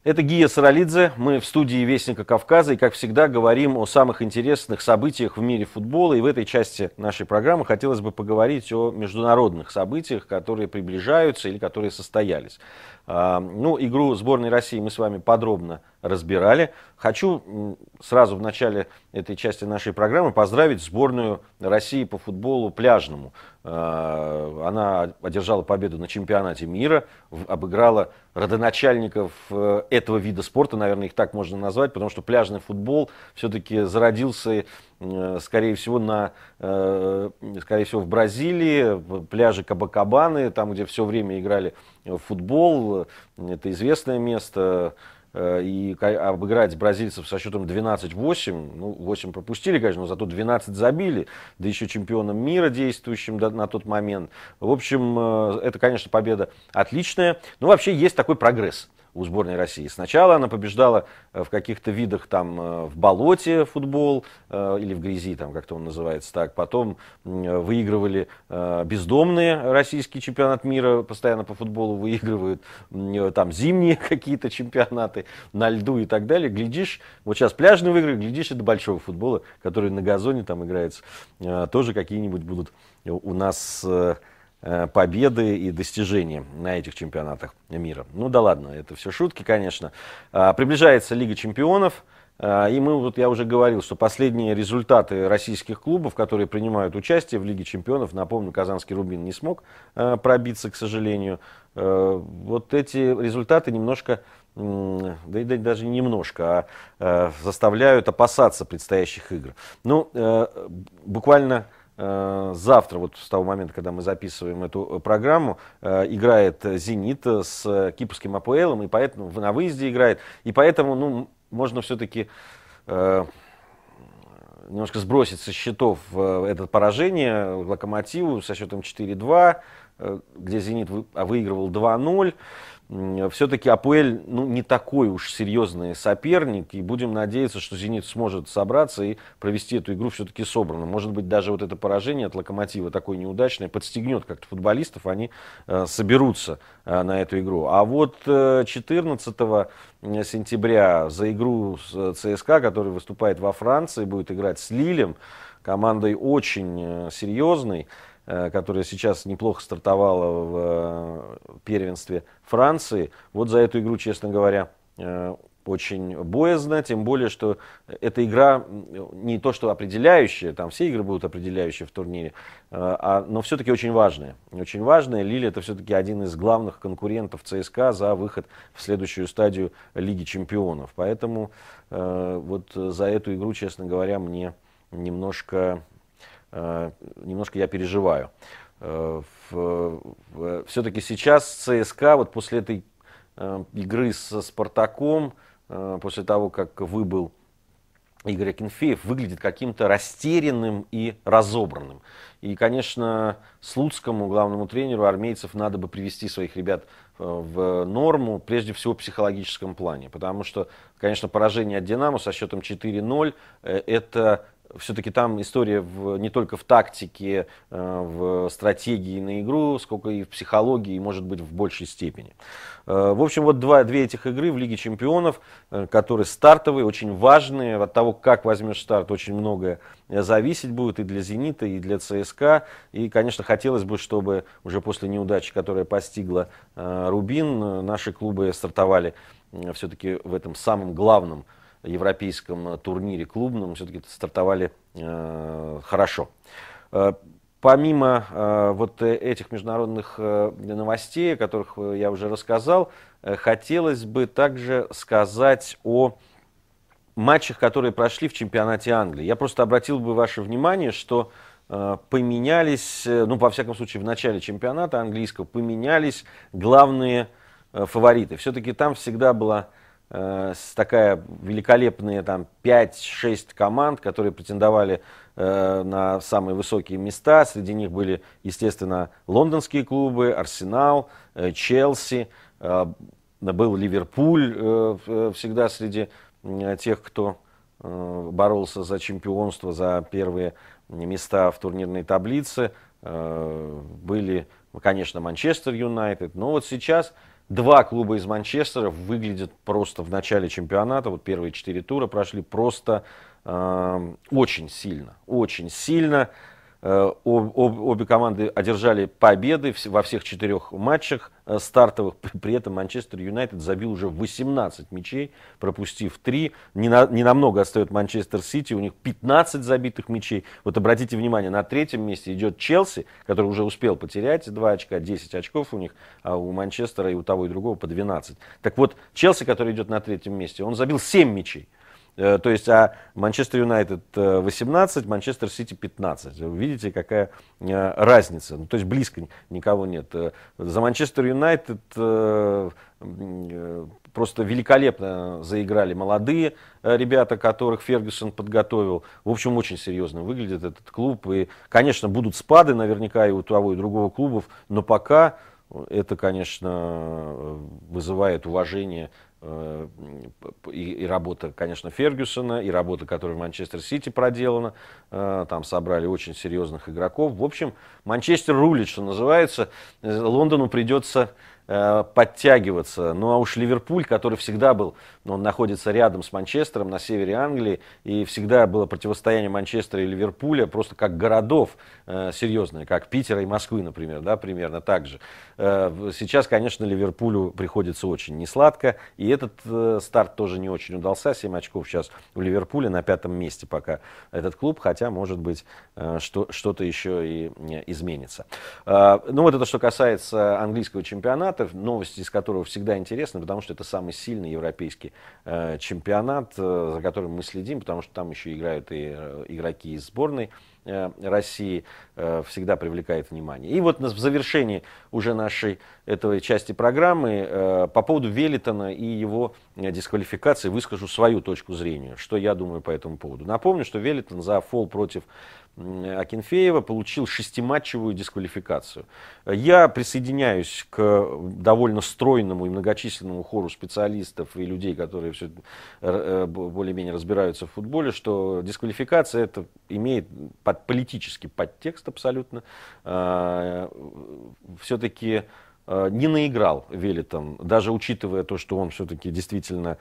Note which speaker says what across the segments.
Speaker 1: Это Гия Саралидзе, мы в студии Вестника Кавказа и, как всегда, говорим о самых интересных событиях в мире футбола. И в этой части нашей программы хотелось бы поговорить о международных событиях, которые приближаются или которые состоялись. Игру сборной России мы с вами подробно разбирали. Хочу сразу в начале этой части нашей программы поздравить сборную России по футболу пляжному. Она одержала победу на чемпионате мира, обыграла родоначальников этого вида спорта, наверное, их так можно назвать, потому что пляжный футбол все-таки зародился, скорее всего, в Бразилии, в пляже Кабакабаны, там, где все время играли в футбол. Это известное место. И обыграть бразильцев со счетом 12-8, 8 пропустили, конечно, но зато 12 забили, да еще чемпионом мира действующим на тот момент. В общем, это, конечно, победа отличная. Но вообще есть такой прогресс у сборной России. Сначала она побеждала в каких-то видах там в болоте футбол или в грязи, там как-то он называется так. Потом выигрывали бездомные российский чемпионат мира, постоянно по футболу выигрывают. Там зимние какие-то чемпионаты на льду и так далее. Глядишь, вот сейчас пляжный выигрывает, глядишь, и до большого футбола, который на газоне там играется, тоже какие-нибудь будут у нас победы и достижения на этих чемпионатах мира. Ну да ладно, это все шутки, конечно. Приближается Лига чемпионов. И я уже говорил, что последние результаты российских клубов, которые принимают участие в Лиге чемпионов, напомню, казанский «Рубин» не смог пробиться, к сожалению. Вот эти результаты немножко, да и даже немножко, заставляют опасаться предстоящих игр. Буквально завтра, вот с того момента, когда мы записываем эту программу, играет «Зенит» с кипрским АПЛом, и поэтому на выезде играет. И поэтому можно все-таки немножко сбросить со счетов это поражение «Локомотиву» со счетом 4-2, где «Зенит» выигрывал 2-0. Все-таки АПЛ не такой уж серьезный соперник, и будем надеяться, что «Зенит» сможет собраться и провести эту игру все-таки собранно. Может быть, даже вот это поражение от «Локомотива» такое неудачное подстегнет как-то футболистов, они соберутся на эту игру. А вот 14 сентября за игру с ЦСКА, который выступает во Франции, будет играть с Лилем, командой очень серьезной, которая сейчас неплохо стартовала в первенстве Франции. Вот за эту игру, честно говоря, очень боязно, тем более, что эта игра не то что определяющая, там все игры будут определяющие в турнире, но все-таки очень важная. Очень важная. Лиль — это все-таки один из главных конкурентов ЦСКА за выход в следующую стадию Лиги чемпионов. Поэтому вот за эту игру, честно говоря, мне немножко я переживаю. Все-таки сейчас ЦСКА, вот после этой игры со Спартаком, после того, как выбыл Игорь Акинфеев, выглядит каким-то растерянным и разобранным. И, конечно, Слуцкому, главному тренеру армейцев, надо бы привести своих ребят в норму, прежде всего в психологическом плане. Потому что, конечно, поражение от «Динамо» со счетом 4-0, это все-таки там история не только в тактике, в стратегии на игру, сколько и в психологии, и, может быть, в большей степени. В общем, вот две этих игры в Лиге чемпионов, которые стартовые, очень важные. От того, как возьмешь старт, очень многое зависеть будет и для «Зенита», и для ЦСКА. И, конечно, хотелось бы, чтобы уже после неудачи, которая постигла «Рубин», наши клубы стартовали все-таки в этом самом главном европейском турнире клубном, все-таки стартовали хорошо. Помимо вот этих международных новостей, о которых я уже рассказал, хотелось бы также сказать о матчах, которые прошли в чемпионате Англии. Я просто обратил бы ваше внимание, что поменялись, во всяком случае, в начале чемпионата английского поменялись главные фавориты. Все-таки там всегда была такая великолепные там 5-6 команд, которые претендовали на самые высокие места. Среди них были, естественно, лондонские клубы, Арсенал, Челси, был Ливерпуль всегда среди тех, кто боролся за чемпионство, за первые места в турнирной таблице. Были, конечно, Манчестер Юнайтед. Но вот сейчас два клуба из Манчестера выглядят просто в начале чемпионата, вот первые 4 тура прошли просто очень сильно, очень сильно. Обе команды одержали победы во всех 4 матчах стартовых. При этом Манчестер Юнайтед забил уже 18 мячей, пропустив 3. Не намного отстает Манчестер Сити, у них 15 забитых мячей. Вот обратите внимание, на 3-м месте идет Челси, который уже успел потерять 2 очка, 10 очков у них, а у Манчестера и у того и другого по 12. Так вот, Челси, который идет на 3-м месте, он забил 7 мячей. То есть, а Манчестер Юнайтед 18, Манчестер Сити 15. Вы видите, какая разница. Ну, то есть, близко никого нет. За Манчестер Юнайтед просто великолепно заиграли молодые ребята, которых Фергюсон подготовил. В общем, очень серьезно выглядит этот клуб. И, конечно, будут спады наверняка и у того, и у другого клубов. Но пока это, конечно, вызывает уважение. И работа, конечно, Фергюсона, и работа, которая в Манчестер Сити проделана. Там собрали очень серьезных игроков. В общем, Манчестер рулит, что называется. Лондону придется подтягиваться. Ну а уж Ливерпуль, который всегда был, он находится рядом с Манчестером на севере Англии, и всегда было противостояние Манчестера и Ливерпуля просто как городов серьезное, как Питера и Москвы, например, да, примерно так же. Сейчас, конечно, Ливерпулю приходится очень несладко, и этот старт тоже не очень удался. 7 очков сейчас у Ливерпуля, на 5-м месте пока этот клуб, хотя, может быть, что-то еще и изменится. Ну вот это что касается английского чемпионата, новости из которого всегда интересны, потому что это самый сильный европейский чемпионат, за которым мы следим, потому что там еще играют и игроки из сборной России, всегда привлекает внимание. И вот в завершении уже нашей этой части программы по поводу Веллитона и его дисквалификации выскажу свою точку зрения, что я думаю по этому поводу. Напомню, что Веллитон за фол против Акинфеева получил 6-матчевую дисквалификацию. Я присоединяюсь к довольно стройному и многочисленному хору специалистов и людей, которые все более-менее разбираются в футболе, что дисквалификация это имеет политический подтекст абсолютно. Все-таки не наиграл Веллитон, даже учитывая то, что он все-таки действительно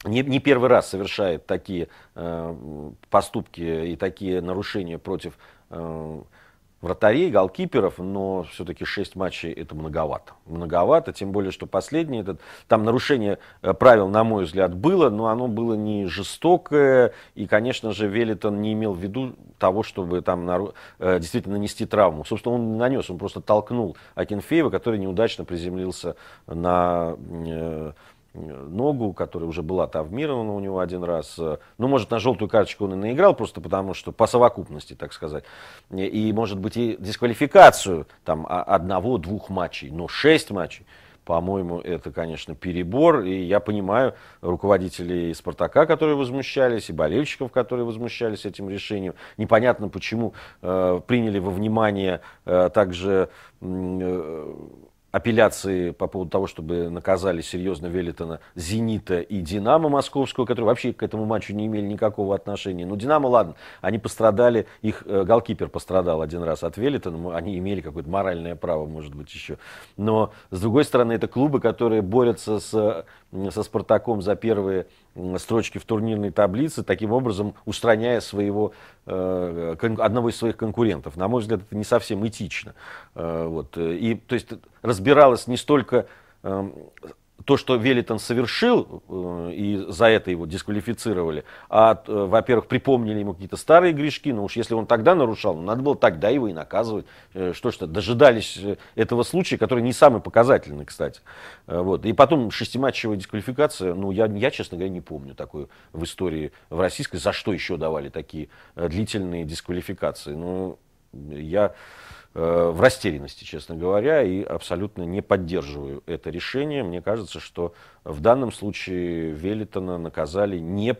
Speaker 1: не первый раз совершает такие поступки и такие нарушения против вратарей, голкиперов, но все-таки 6 матчей это многовато. Многовато, тем более, что последний, там нарушение правил, на мой взгляд, было, но оно было не жестокое, и, конечно же, Веллитон не имел в виду того, чтобы там действительно нанести травму. Собственно, он нанес, он просто толкнул Акинфеева, который неудачно приземлился на ногу, которая уже была травмирована у него один раз. Ну, может, на желтую карточку он и наиграл, просто потому что по совокупности, так сказать. И, может быть, и дисквалификацию там 1-2 матчей, но 6 матчей. По-моему, это, конечно, перебор. И я понимаю руководителей «Спартака», которые возмущались, и болельщиков, которые возмущались этим решением. Непонятно, почему приняли во внимание также апелляции по поводу того, чтобы наказали серьезно Веллитона, Зенита и Динамо Московского, которые вообще к этому матчу не имели никакого отношения. Ну, Динамо, ладно, они пострадали, их голкипер пострадал один раз от Веллитона, они имели какое-то моральное право, может быть, еще. Но, с другой стороны, это клубы, которые борются со Спартаком за первые строчки в турнирной таблице, таким образом устраняя одного из своих конкурентов. На мой взгляд, это не совсем этично. Вот. И, то есть, разбиралось не столько то, что Веллитон совершил, и за это его дисквалифицировали, во-первых, припомнили ему какие-то старые грешки, но уж если он тогда нарушал, надо было тогда его и наказывать. Что дожидались этого случая, который не самый показательный, кстати. Вот. И потом 6-матчевая дисквалификация, ну, я, честно говоря, не помню такую в истории в российской, за что еще давали такие длительные дисквалификации. Ну, я в растерянности, честно говоря, и абсолютно не поддерживаю это решение. Мне кажется, что в данном случае Веллитона наказали не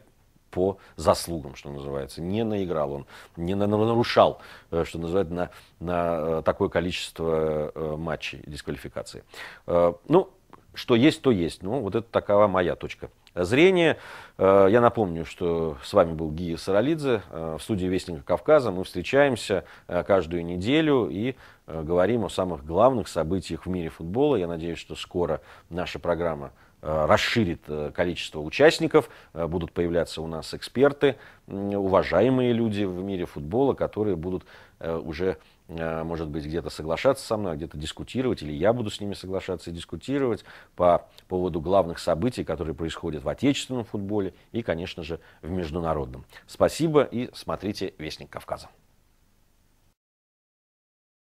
Speaker 1: по заслугам, что называется. Не наиграл он, не нарушал, что называется, на такое количество матчей дисквалификации. Ну, что есть, то есть. Ну, вот это такова моя точка зрения. Я напомню, что с вами был Гия Саралидзе в студии Вестника Кавказа. Мы встречаемся каждую неделю и говорим о самых главных событиях в мире футбола. Я надеюсь, что скоро наша программа расширит количество участников, будут появляться у нас эксперты, уважаемые люди в мире футбола, которые будут уже, может быть, где-то соглашаться со мной, а где-то дискутировать, или я буду с ними соглашаться и дискутировать по поводу главных событий, которые происходят в отечественном футболе и, конечно же, в международном. Спасибо и смотрите «Вестник Кавказа».